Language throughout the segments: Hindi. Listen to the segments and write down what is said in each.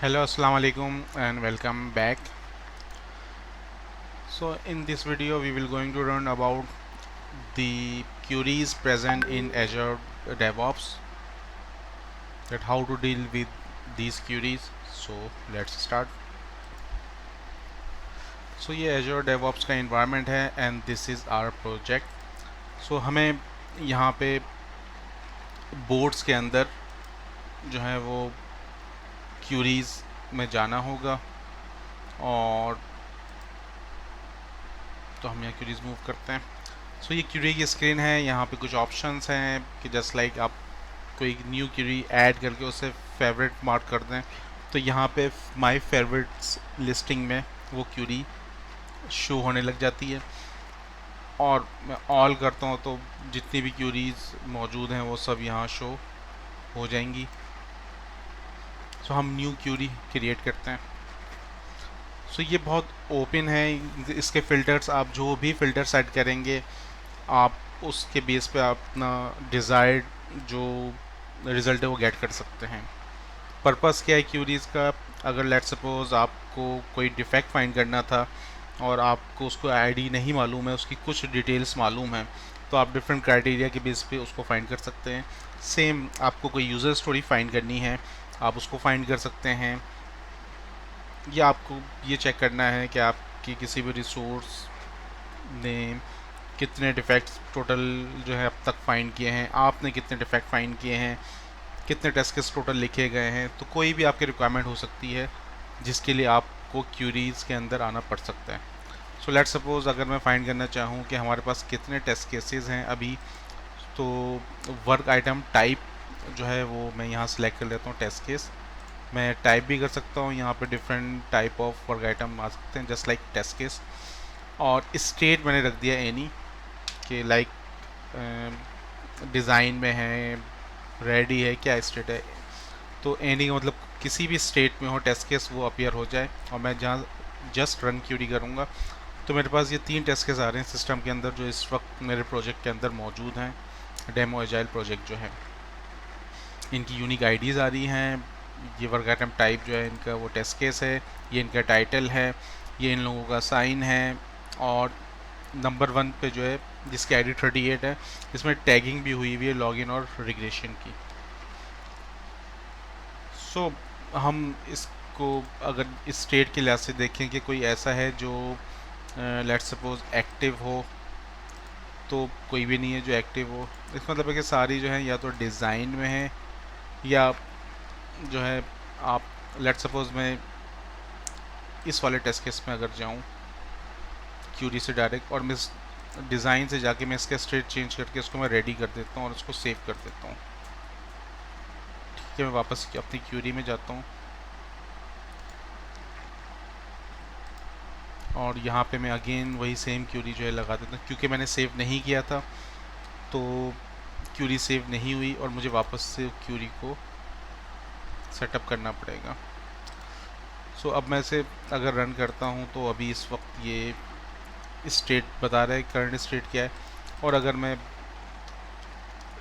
Hello, assalamu alaikum and welcome back. So in this video we will going to learn about the queries present in Azure DevOps, that how to deal with these queries. So let's start. So ये Azure DevOps का environment है and this is our project. So हमें यहाँ पे boards के अंदर जो है वो queries में जाना होगा, और तो हम यहाँ क्यूरीज मूव करते हैं। सो ये क्यूरी की स्क्रीन है। यहाँ पे कुछ ऑप्शंस हैं कि जस्ट लाइक आप कोई न्यू क्यूरी ऐड करके उसे फेवरेट मार्क कर दें, तो यहाँ पे माय फेवरेट्स लिस्टिंग में वो क्यूरी शो होने लग जाती है। और मैं ऑल करता हूँ तो जितनी भी क्यूरीज मौजूद हैं वो सब यहाँ शो हो जाएंगी। सो हम न्यू क्यूरी क्रिएट करते हैं। सो ये बहुत ओपन है। इसके फ़िल्टर्स, आप जो भी फ़िल्टर सेट करेंगे आप उसके बेस पे अपना डिज़ायर्ड जो रिज़ल्ट है वो गेट कर सकते हैं। पर्पस क्या है क्यूरीज़ का? अगर लेट सपोज़ आपको कोई डिफेक्ट फाइंड करना था और आपको उसको आईडी नहीं मालूम है, उसकी कुछ डिटेल्स मालूम है, तो आप डिफरेंट क्राइटेरिया के बेस पे उसको फाइंड कर सकते हैं। सेम आपको कोई यूज़र स्टोरी फाइंड करनी है, आप उसको फाइंड कर सकते हैं। या आपको ये चेक करना है कि आपकी किसी भी रिसोर्स ने कितने डिफेक्ट्स टोटल जो है अब तक फाइंड किए हैं, आपने कितने डिफेक्ट फाइंड किए हैं, कितने टेस्ट केस टोटल लिखे गए हैं। तो कोई भी आपकी रिक्वायरमेंट हो सकती है जिसके लिए आपको क्यूरीज़ के अंदर आना पड़ सकता है। सो लेट सपोज़ अगर मैं फाइंड करना चाहूँ कि हमारे पास कितने टेस्ट केसेस हैं अभी, तो वर्क आइटम टाइप जो है वो मैं यहाँ सेलेक्ट कर लेता हूँ टेस्ट केस। मैं टाइप भी कर सकता हूँ, यहाँ पे different type of work item आ सकते हैं जस्ट लाइक टेस्ट केस। और स्टेट मैंने रख दिया एनी, कि लाइक डिज़ाइन में है, रेडी है, क्या स्टेट है। तो एनी का मतलब किसी भी स्टेट में हो टेस्ट केस वो अपीयर हो जाए। और मैं जहाँ जस्ट रन क्यूरी करूँगा तो मेरे पास ये 3 टेस्ट केस आ रहे हैं सिस्टम के अंदर, जो इस वक्त मेरे प्रोजेक्ट के अंदर मौजूद हैं। डेमो एजाइल प्रोजेक्ट जो है, इनकी यूनिक आईडीज़ आ रही हैं। ये वर्क आइटम टाइप जो है इनका वो टेस्ट केस है, ये इनका टाइटल है, ये इन लोगों का साइन है। और नंबर 1 पे जो है जिसकी आईडी 38 है, इसमें टैगिंग भी हुई हुई है लॉगिन और रिग्रेशन की। सो हम इसको अगर इस स्टेट के लिहाज से देखें कि कोई ऐसा है जो लेट सपोज एक्टिव हो, तो कोई भी नहीं है जो एक्टिव हो। इसका मतलब है कि सारी जो है या तो डिज़ाइन में है, या जो है आप लेट सपोज मैं इस वाले टेस्ट केस में अगर जाऊं क्यूरी से डायरेक्ट, और मैं डिज़ाइन से जाके मैं इसका स्टेट चेंज करके इसको मैं रेडी कर देता हूँ और इसको सेव कर देता हूँ। ठीक है, मैं वापस अपनी क्यूरी में जाता हूँ और यहाँ पे मैं अगेन वही सेम क्यूरी जो है लगा देता हूँ। क्योंकि मैंने सेव नहीं किया था तो क्यूरी सेव नहीं हुई और मुझे वापस से क्यूरी को सेटअप करना पड़ेगा। सो अब मैं इसे अगर रन करता हूँ तो अभी इस वक्त ये स्टेट बता रहा है, करंट स्टेट क्या है। और अगर मैं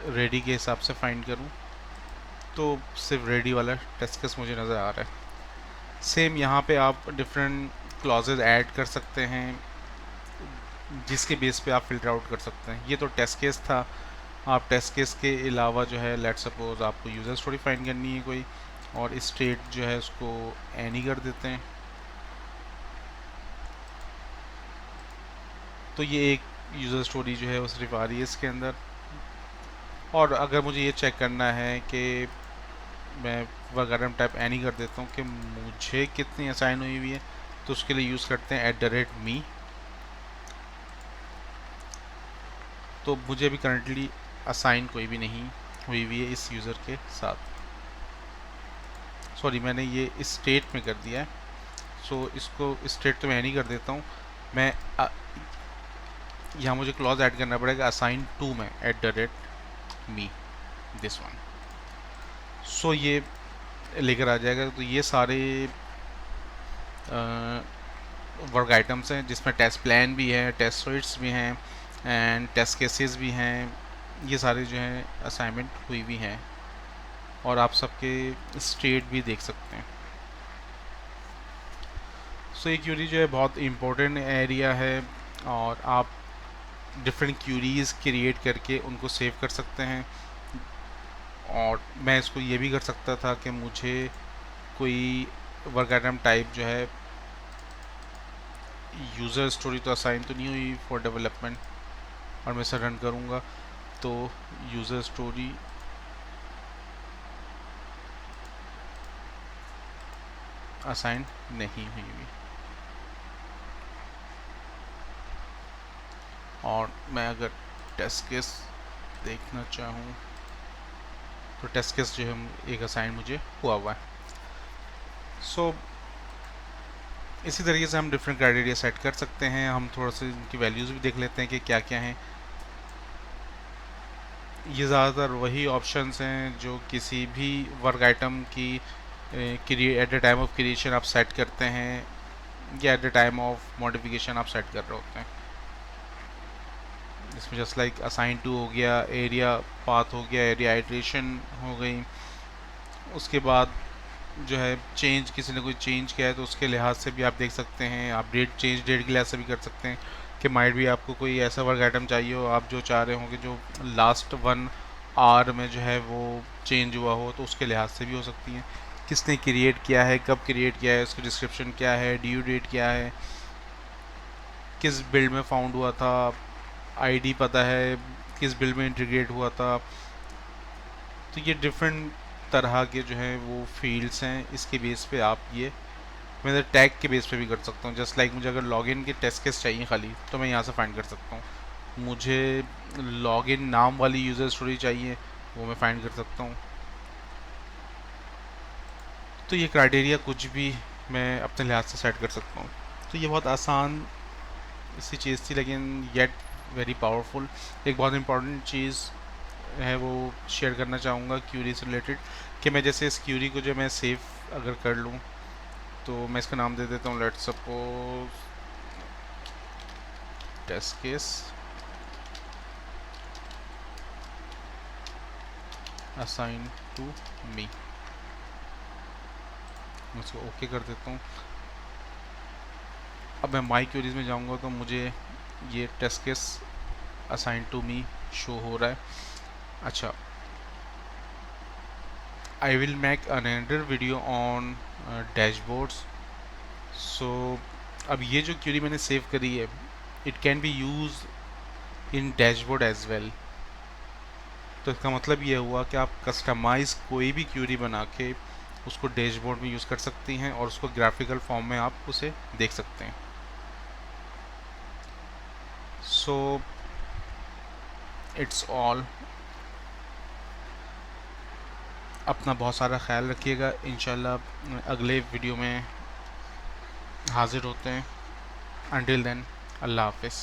रेडी के हिसाब से फाइंड करूँ तो सिर्फ रेडी वाला टेस्ट केस मुझे नज़र आ रहा है। सेम यहाँ पे आप डिफरेंट क्लॉजेज ऐड कर सकते हैं जिसके बेस पे आप फ़िल्टर आउट कर सकते हैं। ये तो टेस्ट केस था। आप टेस्ट केस के अलावा जो है लेट सपोज आपको यूज़र स्टोरी फाइंड करनी है कोई, और स्टेट जो है उसको एनी कर देते हैं। तो ये एक यूज़र स्टोरी जो है वो सिर्फ आ रही है इसके अंदर। और अगर मुझे ये चेक करना है कि मैं वर्क आइटम टाइप एनी कर देता हूँ कि मुझे कितनी असाइन हुई हुई है, तो उसके लिए यूज़ करते हैं @me। तो मुझे अभी करंटली असाइन कोई भी नहीं हुई हुई है इस यूज़र के साथ। सॉरी, मैंने ये स्टेट में कर दिया है। सो इसको स्टेट तो मैं नहीं कर देता हूँ। मैं यहाँ मुझे क्लॉज ऐड करना पड़ेगा असाइन टू में @me दिस वन। सो ये लेकर आ जाएगा। तो ये सारे वर्क आइटम्स हैं जिसमें टेस्ट प्लान भी है, टेस्ट सुइट्स भी हैं एंड टेस्ट केसेस भी हैं। ये सारे जो हैं असाइनमेंट हुई हुई हैं और आप सबके स्टेट भी देख सकते हैं। सो ये क्यूरी जो है बहुत इम्पोर्टेंट एरिया है, और आप डिफरेंट क्यूरीज क्रिएट करके उनको सेव कर सकते हैं। और मैं इसको ये भी कर सकता था कि मुझे कोई वर्क आइटम टाइप जो है, यूज़र स्टोरी तो असाइन तो नहीं हुई फॉर डेवलपमेंट, और मैं इसे रन करूँगा तो यूज़र स्टोरी असाइन नहीं हुई हुई। और मैं अगर टेस्ट केस देखना चाहूँ तो टेस्ट केस जो है एक असाइन मुझे हुआ हुआ है। सो इसी तरीके से हम डिफरेंट क्राइटेरिया सेट कर सकते हैं। हम थोड़ा सा इनकी वैल्यूज़ भी देख लेते हैं कि क्या क्या हैं। ये ज़्यादातर वही ऑप्शंस हैं जो किसी भी वर्क आइटम की at the time of creation आप सेट करते हैं, या at the time of modification आप सेट कर रहे होते हैं। इसमें जस्ट लाइक असाइन टू हो गया, एरिया पाथ हो गया, एरिया आइट्रेशन हो गई। उसके बाद जो है चेंज, किसी ने कोई चेंज किया है तो उसके लिहाज से भी आप देख सकते हैं। आप डेट चेंज डेट के लिहाज से भी कर सकते हैं कि माइट भी आपको कोई ऐसा वर्क आइटम चाहिए हो, आप जो चाह रहे हो कि जो लास्ट 1 आवर में जो है वो चेंज हुआ हो, तो उसके लिहाज से भी हो सकती हैं। किसने क्रिएट किया है, कब क्रिएट किया है, उसकी डिस्क्रिप्शन क्या है, ड्यू डेट क्या है, किस बिल्ड में फाउंड हुआ था, आईडी पता है, किस बिल्ड में इंटीग्रेट हुआ था। तो ये डिफरेंट तरह के जो है वो फील्ड्स हैं। इसके बेस पे आप ये, मैं टैग के बेस पे भी कर सकता हूँ। जस्ट लाइक मुझे अगर लॉगिन के टेस्ट केस चाहिए खाली, तो मैं यहाँ से फाइंड कर सकता हूँ। मुझे लॉगिन नाम वाली यूज़र स्टोरी चाहिए, वो मैं फाइंड कर सकता हूँ। तो ये क्राइटेरिया कुछ भी मैं अपने लिहाज से सेट कर सकता हूँ। तो ये बहुत आसान सी चीज़ थी, लेकिन येट वेरी पावरफुल। एक बहुत इंपॉर्टेंट चीज़ है वो शेयर करना चाहूँगा क्यूरी से रिलेटेड, कि मैं जैसे इस क्यूरी को जो मैं सेव अगर कर लूँ, तो मैं इसका नाम दे देता हूँ, let's suppose test case assign to me. मैं इसको ओके कर देता हूँ। अब मैं माई क्यूरीज में जाऊँगा तो मुझे ये test case assign to me show हो रहा है। अच्छा, I will make another video on dashboards. So अब ये जो क्यूरी मैंने सेव करी है, it can be used in dashboard as well. तो इसका मतलब ये हुआ कि आप कस्टमाइज़ कोई भी क्यूरी बना के उसको डैशबोर्ड में यूज़ कर सकती हैं, और उसको ग्राफिकल फॉर्म में आप उसे देख सकते हैं। So it's all. अपना बहुत सारा ख्याल रखिएगा। इंशाल्लाह अगले वीडियो में हाजिर होते हैं। अंटिल देन, अल्लाह हाफिज़।